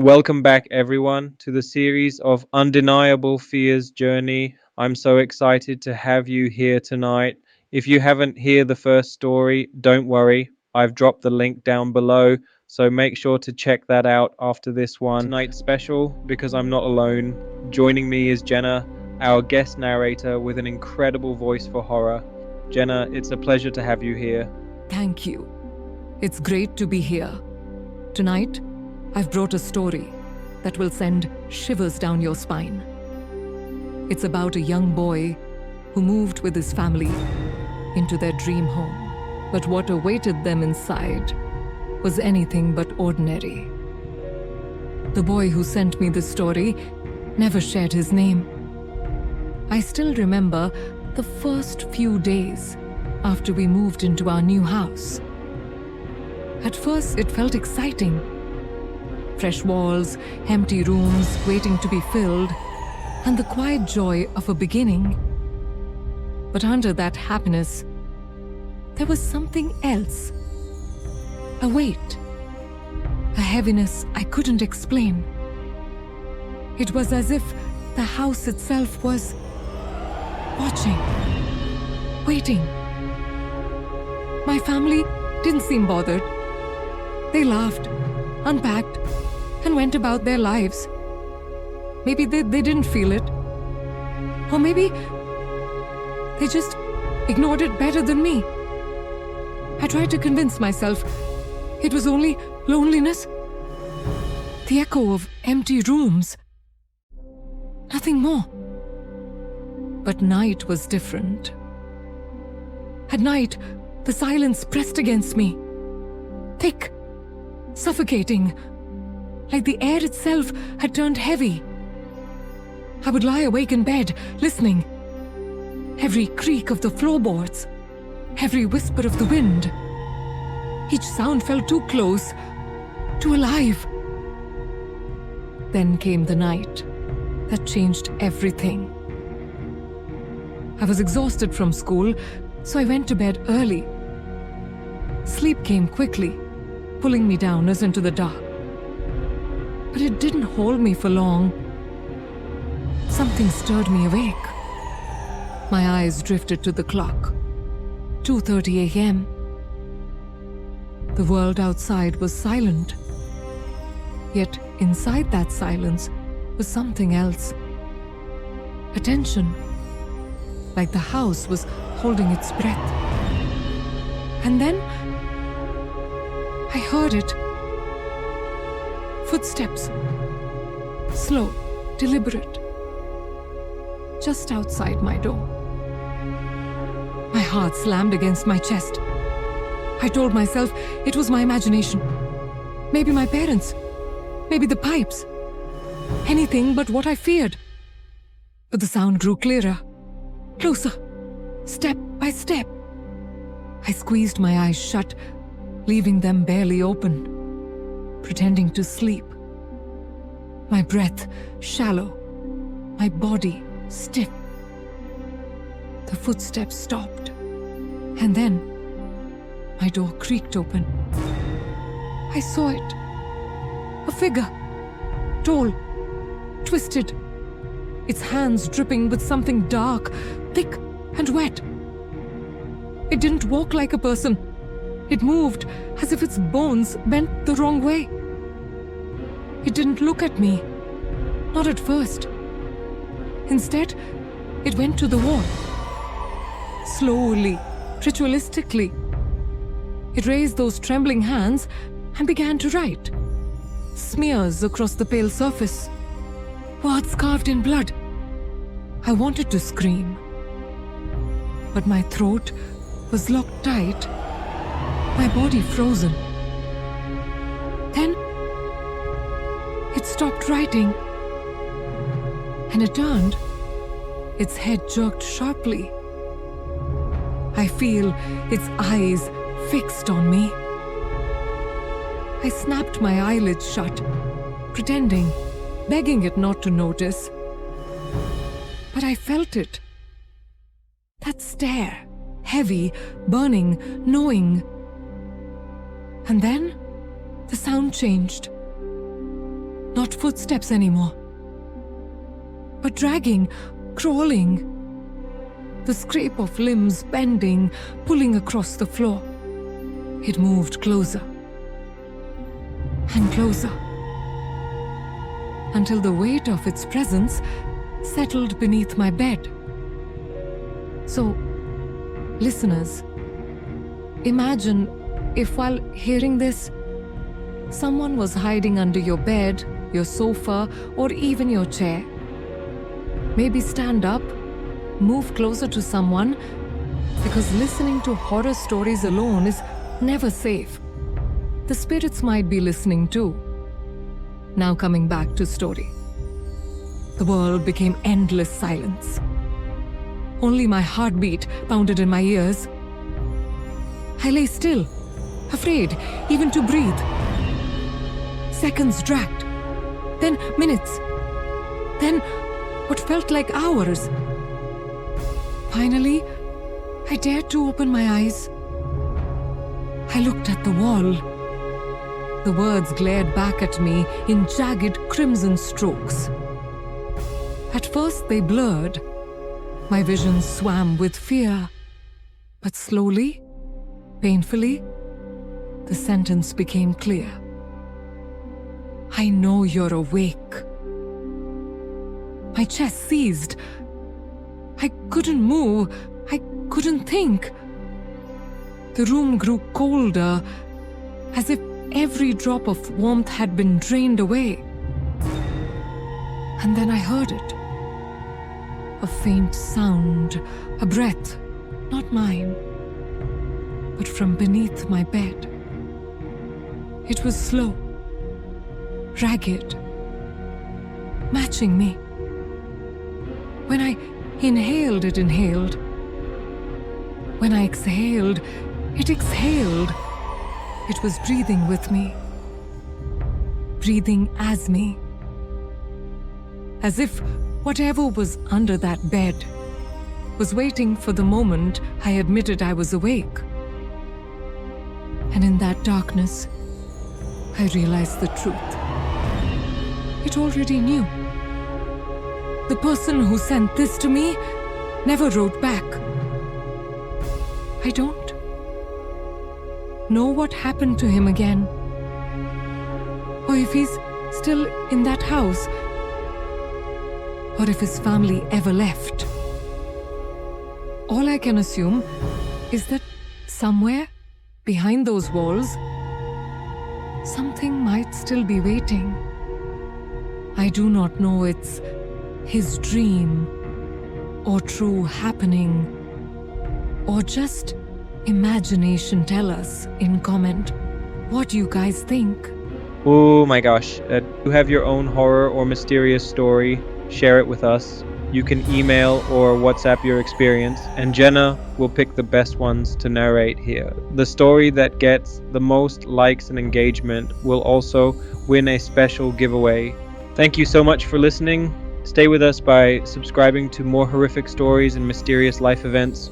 Welcome back, everyone, to the series of Undeniable Fears Journey. I'm so excited to have you here tonight. If you haven't heard the first story, don't worry. I've dropped the link down below, so make sure to check that out after this one. Tonight's special because I'm not alone. Joining me is Jenna, our guest narrator with an incredible voice for horror. Jenna, it's a pleasure to have you here. Thank you. It's great to be here. Tonight, I've brought a story that will send shivers down your spine. It's about a young boy who moved with his family into their dream home. But what awaited them inside was anything but ordinary. The boy who sent me this story never shared his name. I still remember the first few days after we moved into our new house. At first, it felt exciting. Fresh walls, empty rooms waiting to be filled, and the quiet joy of a beginning. But under that happiness, there was something else. A weight, a heaviness I couldn't explain. It was as if the house itself was watching, waiting. My family didn't seem bothered. They laughed, unpacked, and went about their lives. Maybe they didn't feel it. Or maybe they just ignored it better than me. I tried to convince myself it was only loneliness, the echo of empty rooms, nothing more. But night was different. At night, the silence pressed against me, thick, suffocating, like the air itself had turned heavy. I would lie awake in bed, listening. Every creak of the floorboards, every whisper of the wind. Each sound felt too close, too alive. Then came the night that changed everything. I was exhausted from school, so I went to bed early. Sleep came quickly, pulling me down as into the dark. But it didn't hold me for long. Something stirred me awake. My eyes drifted to the clock. 2:30 a.m. The world outside was silent. Yet inside that silence was something else. A tension, like the house was holding its breath. And then I heard it. Footsteps. Slow, deliberate. Just outside my door. My heart slammed against my chest. I told myself it was my imagination. Maybe my parents. Maybe the pipes. Anything but what I feared. But the sound grew clearer. Closer. Step by step. I squeezed my eyes shut, leaving them barely open, pretending to sleep. My breath shallow, my body stiff. The footsteps stopped, and then my door creaked open. I saw it. A figure, tall, twisted, its hands dripping with something dark, thick and wet. It didn't walk like a person. It moved as if its bones bent the wrong way. It didn't look at me, not at first. Instead, it went to the wall. Slowly, ritualistically. It raised those trembling hands and began to write. Smears across the pale surface. Words carved in blood. I wanted to scream, but my throat was locked tight, my body frozen. Then it stopped writing, and it turned. Its head jerked sharply. I feel its eyes fixed on me. I snapped my eyelids shut, pretending, begging it not to notice. But I felt it. That stare, heavy, burning, knowing. And then the sound changed. Not footsteps anymore, but dragging, crawling. The scrape of limbs bending, pulling across the floor. It moved closer and closer until the weight of its presence settled beneath my bed. So, listeners, imagine if while hearing this, someone was hiding under your bed, your sofa, or even your chair. Maybe stand up, move closer to someone, because listening to horror stories alone is never safe. The spirits might be listening too. Now coming back to story. The world became endless silence. Only my heartbeat pounded in my ears. I lay still, afraid even to breathe. Seconds dragged, then minutes, then what felt like hours. Finally, I dared to open my eyes. I looked at the wall. The words glared back at me in jagged crimson strokes. At first they blurred. My vision swam with fear. But slowly, painfully, the sentence became clear. I know you're awake. My chest seized. I couldn't move. I couldn't think. The room grew colder, as if every drop of warmth had been drained away. And then I heard it. A faint sound, a breath, not mine, but from beneath my bed. It was slow, ragged, matching me. When I inhaled, it inhaled. When I exhaled, it exhaled. It was breathing with me, breathing as me. As if whatever was under that bed was waiting for the moment I admitted I was awake. And in that darkness, I realized the truth. It already knew. The person who sent this to me never wrote back. I don't know what happened to him again, or if he's still in that house, or if his family ever left. All I can assume is that somewhere behind those walls, something might still be waiting. I do not know it's his dream, or true happening, or just imagination. Tell us in comment what you guys think. Oh my gosh. You have your own horror or mysterious story, share it with us. You can email or WhatsApp your experience, and Jenna will pick the best ones to narrate here. The story that gets the most likes and engagement will also win a special giveaway. Thank you so much for listening. Stay with us by subscribing to more horrific stories and mysterious life events.